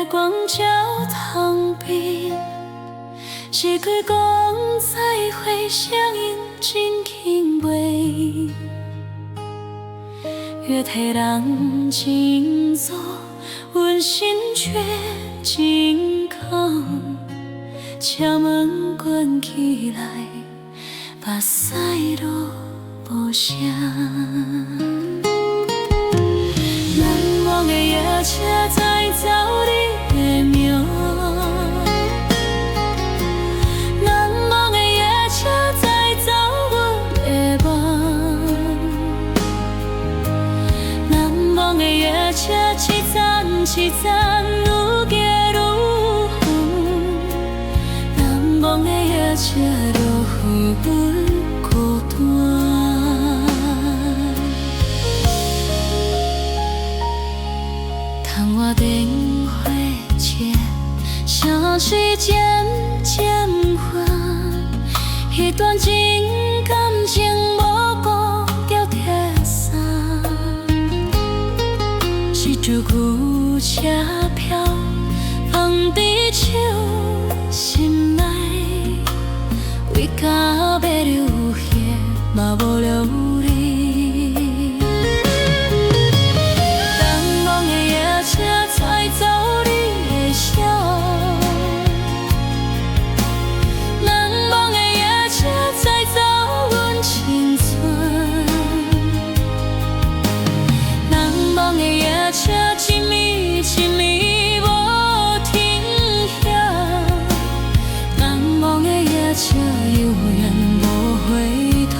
光照窗边，是开讲再会，声音真轻微，越替人静坐，阮心却真空。车门关起来，目屎落无声。难忘的夜车载走你的名，难忘的夜车载走阮的梦，难忘的夜车一站一站愈行愈远，难忘的夜车落雨阮孤单。窗外灯火切，城市渐渐远，迄段情感情无顾叫拆散。一支旧车票放伫手心内，为甲要流血嘛无留你。难忘的夜车载走你的笑，难忘的夜车载走阮青春，难忘的夜车一暝一暝无停歇，难忘的夜车永远无回头。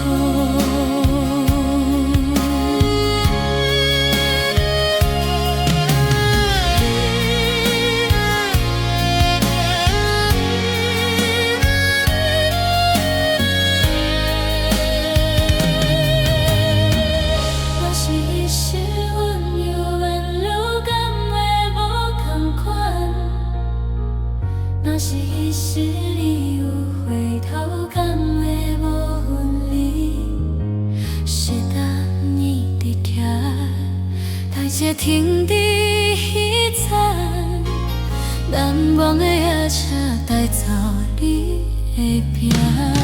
若是彼时阮犹原愈感会无同款，若是彼时你有回头，敢会无分离？是等你伫徛，待这停伫彼站，难忘的夜车带走你的病。